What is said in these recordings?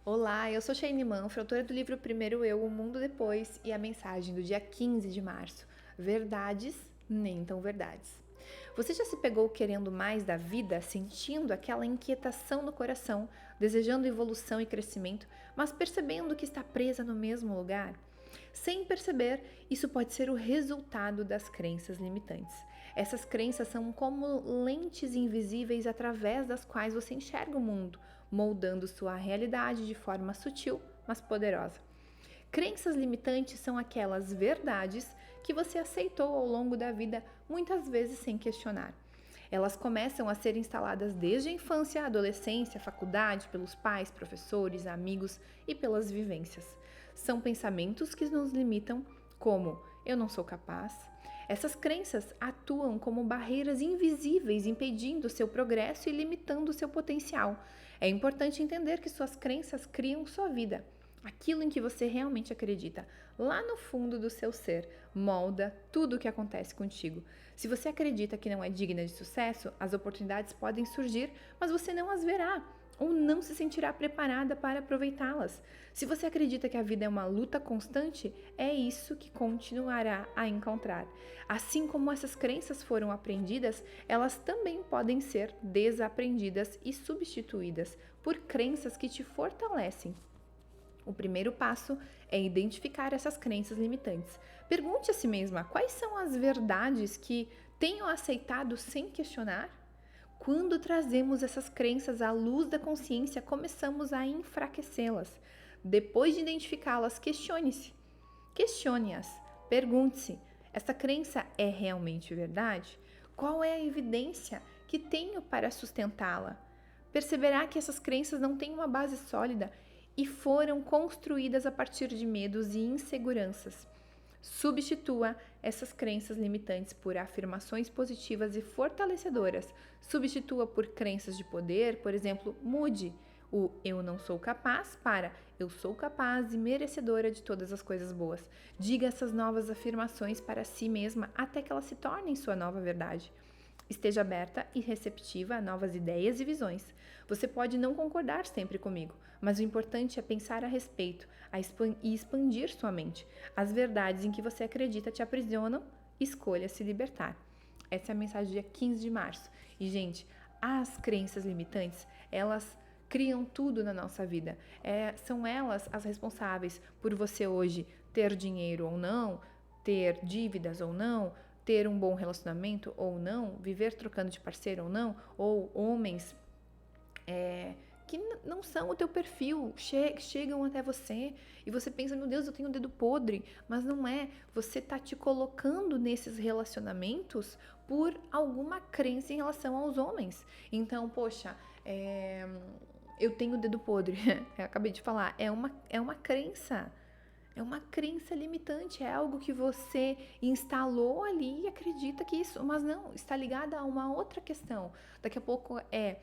Olá, eu sou Shane Manfra, autora do livro Primeiro Eu, O Mundo Depois e a mensagem do dia 15 de março. Verdades, nem tão verdades. Você já se pegou querendo mais da vida, sentindo aquela inquietação no coração, desejando evolução e crescimento, mas percebendo que está presa no mesmo lugar? Sem perceber, isso pode ser o resultado das crenças limitantes. Essas crenças são como lentes invisíveis através das quais você enxerga o mundo, moldando sua realidade de forma sutil, mas poderosa. Crenças limitantes são aquelas verdades que você aceitou ao longo da vida, muitas vezes sem questionar. Elas começam a ser instaladas desde a infância, adolescência, faculdade, pelos pais, professores, amigos e pelas vivências. São pensamentos que nos limitam, como eu não sou capaz. Essas crenças atuam como barreiras invisíveis, impedindo seu progresso e limitando seu potencial. É importante entender que suas crenças criam sua vida. Aquilo em que você realmente acredita, lá no fundo do seu ser, molda tudo o que acontece contigo. Se você acredita que não é digna de sucesso, as oportunidades podem surgir, mas você não as verá ou não se sentirá preparada para aproveitá-las. Se você acredita que a vida é uma luta constante, é isso que continuará a encontrar. Assim como essas crenças foram aprendidas, elas também podem ser desaprendidas e substituídas por crenças que te fortalecem. O primeiro passo é identificar essas crenças limitantes. Pergunte a si mesma quais são as verdades que tenho aceitado sem questionar. Quando trazemos essas crenças à luz da consciência, começamos a enfraquecê-las. Depois de identificá-las, questione-se. Questione-as. Pergunte-se: essa crença é realmente verdade? Qual é a evidência que tenho para sustentá-la? Perceberá que essas crenças não têm uma base sólida e foram construídas a partir de medos e inseguranças. Substitua essas crenças limitantes por afirmações positivas e fortalecedoras. Substitua por crenças de poder, por exemplo, mude o eu não sou capaz para eu sou capaz e merecedora de todas as coisas boas. Diga essas novas afirmações para si mesma até que elas se tornem sua nova verdade. Esteja aberta e receptiva a novas ideias e visões. Você pode não concordar sempre comigo, mas o importante é pensar a respeito e expandir sua mente. As verdades em que você acredita te aprisionam, escolha se libertar. Essa é a mensagem do dia 15 de março. E, gente, as crenças limitantes, elas criam tudo na nossa vida. São elas as responsáveis por você hoje ter dinheiro ou não, ter dívidas ou não, ter um bom relacionamento ou não, viver trocando de parceiro ou não, ou homens que não são o teu perfil, chegam até você e você pensa, meu Deus, eu tenho o dedo podre, mas não é, você tá te colocando nesses relacionamentos por alguma crença em relação aos homens. Então, poxa, eu tenho o dedo podre, eu acabei de falar, é uma crença. É uma crença limitante, é algo que você instalou ali e acredita que isso, mas não, está ligada a uma outra questão. Daqui a pouco é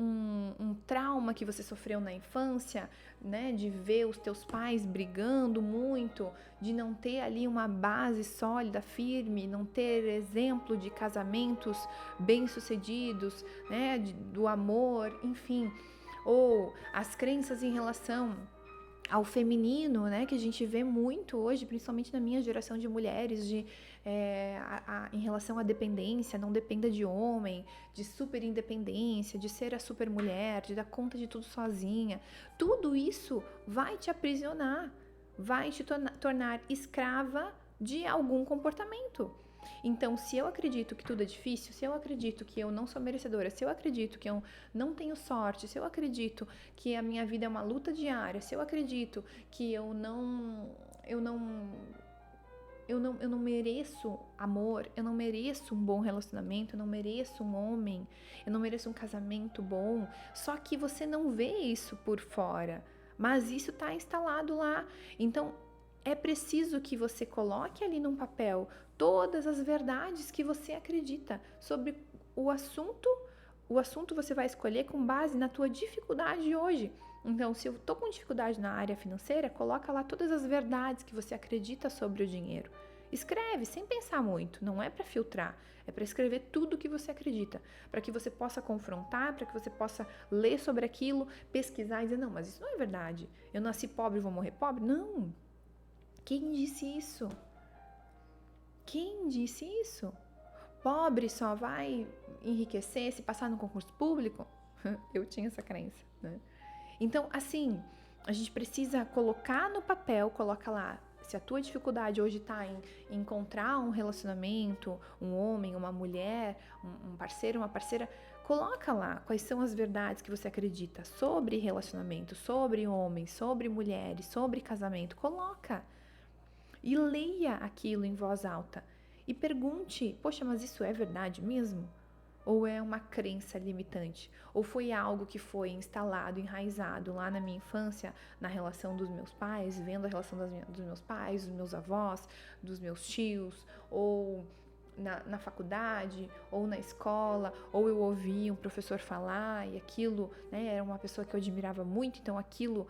um trauma que você sofreu na infância, né, de ver os teus pais brigando muito, de não ter ali uma base sólida, firme, não ter exemplo de casamentos bem-sucedidos, né, do amor, enfim. Ou as crenças em relação ao feminino, né, que a gente vê muito hoje, principalmente na minha geração de mulheres, em relação à dependência, não dependa de homem, de super independência, de ser a super mulher, de dar conta de tudo sozinha. Tudo isso vai te aprisionar, vai te tornar escrava de algum comportamento. Então, se eu acredito que tudo é difícil, se eu acredito que eu não sou merecedora, se eu acredito que eu não tenho sorte, se eu acredito que a minha vida é uma luta diária, se eu acredito que eu não mereço amor, eu não mereço um bom relacionamento, eu não mereço um homem, eu não mereço um casamento bom, só que você não vê isso por fora, mas isso está instalado lá. Então, é preciso que você coloque ali num papel todas as verdades que você acredita sobre o assunto. O assunto você vai escolher com base na tua dificuldade hoje. Então, se eu estou com dificuldade na área financeira, coloca lá todas as verdades que você acredita sobre o dinheiro. Escreve sem pensar muito, não é para filtrar, é para escrever tudo o que você acredita, para que você possa confrontar, para que você possa ler sobre aquilo, pesquisar e dizer, não, mas isso não é verdade. Eu nasci pobre e vou morrer pobre? Não. Quem disse isso? Quem disse isso? Pobre só vai enriquecer se passar no concurso público? Eu tinha essa crença, né? Então, assim, a gente precisa colocar no papel, coloca lá, se a tua dificuldade hoje está em encontrar um relacionamento, um homem, uma mulher, um parceiro, uma parceira, coloca lá quais são as verdades que você acredita sobre relacionamento, sobre homens, sobre mulheres, sobre casamento, coloca. E leia aquilo em voz alta e pergunte, poxa, mas isso é verdade mesmo? Ou é uma crença limitante? Ou foi algo que foi instalado, enraizado lá na minha infância, na relação dos meus pais, vendo a relação dos meus pais, dos meus avós, dos meus tios, ou na faculdade, ou na escola, ou eu ouvi um professor falar e aquilo, né, era uma pessoa que eu admirava muito, então aquilo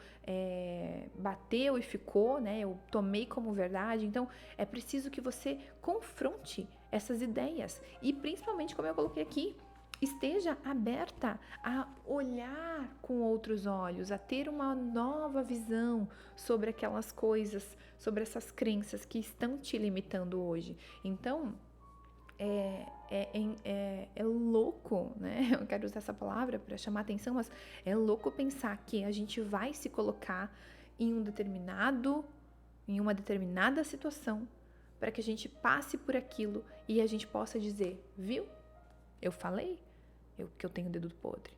bateu e ficou, né, eu tomei como verdade. Então é preciso que você confronte essas ideias e principalmente, como eu coloquei aqui, esteja aberta a olhar com outros olhos, a ter uma nova visão sobre aquelas coisas, sobre essas crenças que estão te limitando hoje. Então, é louco, né? Eu quero usar essa palavra para chamar atenção, mas é louco pensar que a gente vai se colocar em uma determinada situação para que a gente passe por aquilo e a gente possa dizer, viu? Eu falei que eu tenho dedo podre.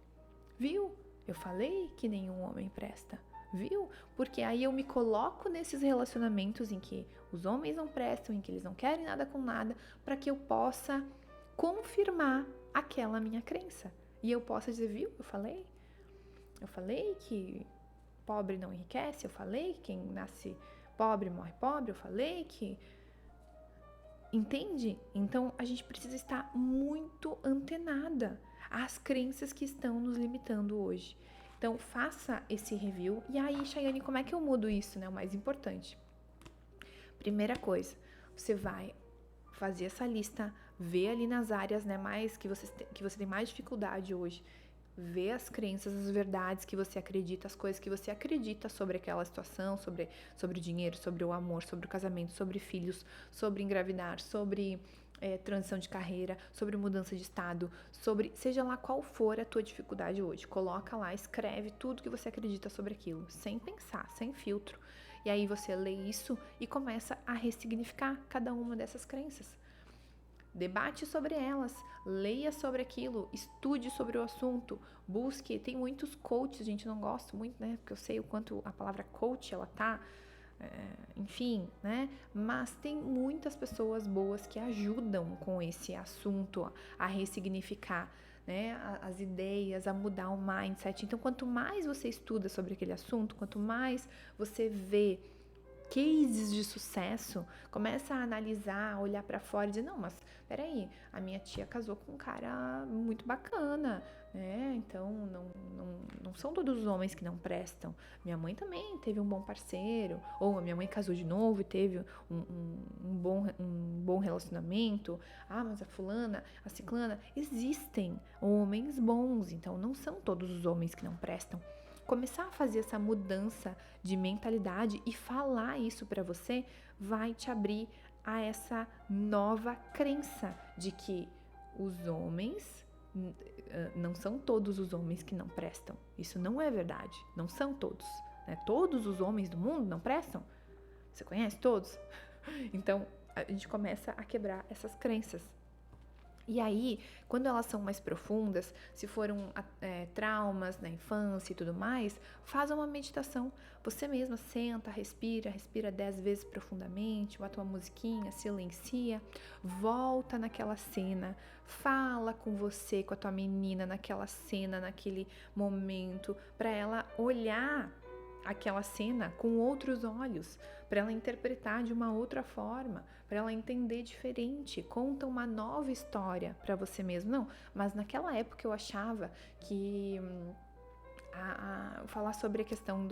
Viu? Eu falei que nenhum homem presta. Viu? Porque aí eu me coloco nesses relacionamentos em que os homens não prestam, em que eles não querem nada com nada, para que eu possa confirmar aquela minha crença. E eu possa dizer, viu? Eu falei que pobre não enriquece, eu falei que quem nasce pobre morre pobre, eu falei que... Entende? Então a gente precisa estar muito antenada às crenças que estão nos limitando hoje. Então faça esse review. E aí, Chayane, como é que eu mudo isso, né? O mais importante. Primeira coisa, você vai fazer essa lista, ver ali nas áreas, né, mais que você tem mais dificuldade hoje. Ver as crenças, as verdades que você acredita, as coisas que você acredita sobre aquela situação, sobre o dinheiro, sobre o amor, sobre o casamento, sobre filhos, sobre engravidar, sobre transição de carreira, sobre mudança de estado, sobre seja lá qual for a tua dificuldade hoje. Coloca lá, escreve tudo que você acredita sobre aquilo, sem pensar, sem filtro. E aí você lê isso e começa a ressignificar cada uma dessas crenças. Debate sobre elas, leia sobre aquilo, estude sobre o assunto, busque. Tem muitos coaches, gente, não gosto muito, né? Porque eu sei o quanto a palavra coach, ela tá, enfim, né? Mas tem muitas pessoas boas que ajudam com esse assunto a ressignificar, né? As ideias, a mudar o mindset. Então, quanto mais você estuda sobre aquele assunto, quanto mais você vê cases de sucesso, começa a analisar, olhar pra fora e dizer, não, mas peraí, a minha tia casou com um cara muito bacana, né? Então não são todos os homens que não prestam. Minha mãe também teve um bom parceiro, ou a minha mãe casou de novo e teve um bom relacionamento. Ah, mas a fulana, a ciclana, existem homens bons, então não são todos os homens que não prestam. Começar a fazer essa mudança de mentalidade e falar isso para você vai te abrir a essa nova crença de que os homens, não são todos os homens que não prestam. Isso não é verdade, não são todos, né? Todos os homens do mundo não prestam? Você conhece todos? Então, a gente começa a quebrar essas crenças. E aí, quando elas são mais profundas, se foram traumas na infância e tudo mais, faz uma meditação. Você mesma senta, respira 10 vezes profundamente, bota uma musiquinha, silencia, volta naquela cena, fala com você, com a tua menina naquela cena, naquele momento, para ela olhar aquela cena com outros olhos, para ela interpretar de uma outra forma, para ela entender diferente, conta uma nova história para você mesmo. Não, mas naquela época eu achava que falar sobre a questão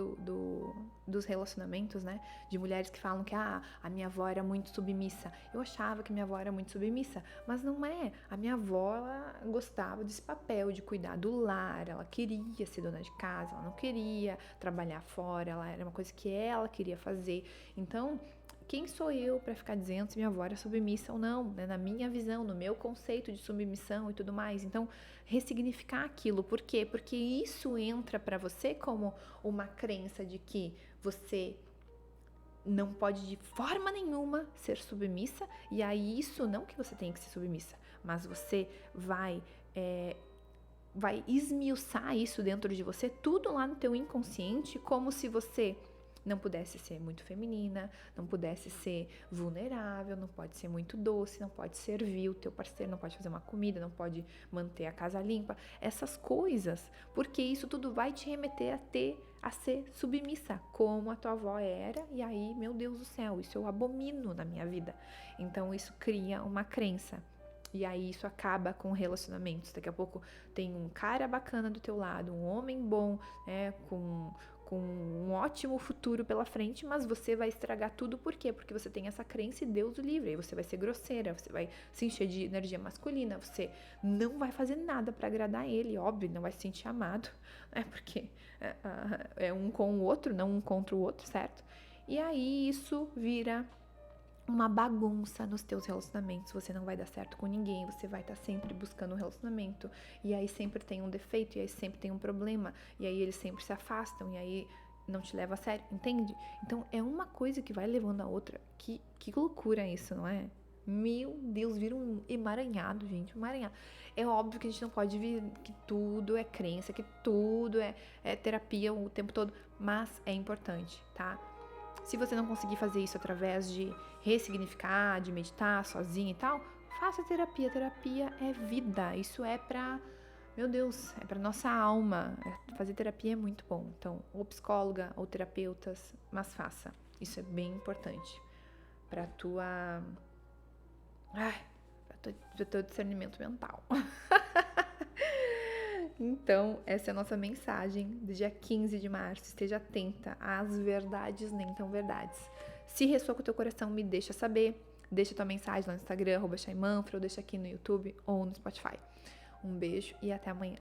dos relacionamentos, né? De mulheres que falam que a minha avó era muito submissa. Eu achava que minha avó era muito submissa, mas não é. A minha avó, ela gostava desse papel de cuidar do lar, ela queria ser dona de casa, ela não queria trabalhar fora, ela era uma coisa que ela queria fazer. Então, quem sou eu para ficar dizendo se minha avó era submissa ou não, né? Na minha visão, no meu conceito de submissão e tudo mais. Então, ressignificar aquilo. Por quê? Porque isso entra para você como uma crença de que você não pode de forma nenhuma ser submissa, e aí isso não que você tenha que ser submissa, mas você vai esmiuçar isso dentro de você, tudo lá no teu inconsciente, como se você não pudesse ser muito feminina, não pudesse ser vulnerável, não pode ser muito doce, não pode servir o teu parceiro, não pode fazer uma comida, não pode manter a casa limpa, essas coisas, porque isso tudo vai te remeter a ser submissa, como a tua avó era, e aí, meu Deus do céu, isso eu abomino na minha vida. Então isso cria uma crença. E aí isso acaba com relacionamentos. Daqui a pouco tem um cara bacana do teu lado, um homem bom, né, com um ótimo futuro pela frente, mas você vai estragar tudo. Por quê? Porque você tem essa crença e Deus o livre. Aí você vai ser grosseira, você vai se encher de energia masculina, você não vai fazer nada para agradar ele, óbvio, não vai se sentir amado, né? Porque é um com o outro, não um contra o outro, certo? E aí isso vira uma bagunça nos teus relacionamentos, você não vai dar certo com ninguém, você vai estar sempre buscando um relacionamento, e aí sempre tem um defeito, e aí sempre tem um problema, e aí eles sempre se afastam, e aí não te leva a sério, entende? Então é uma coisa que vai levando a outra, que loucura isso, não é? Meu Deus, vira um emaranhado, gente, um emaranhado. É óbvio que a gente não pode vir que tudo é crença, que tudo é terapia o tempo todo, mas é importante, tá? Se você não conseguir fazer isso através de ressignificar, de meditar sozinha e tal, faça terapia. Terapia é vida. Isso é pra, meu Deus, é pra nossa alma. Fazer terapia é muito bom. Então, ou psicóloga ou terapeutas, mas faça. Isso é bem importante pra tua, pra teu discernimento mental. Então, essa é a nossa mensagem do dia 15 de março. Esteja atenta às verdades nem tão verdades. Se ressoa com o teu coração, me deixa saber. Deixa tua mensagem lá no Instagram, @shaimanfra, ou deixa aqui no YouTube ou no Spotify. Um beijo e até amanhã.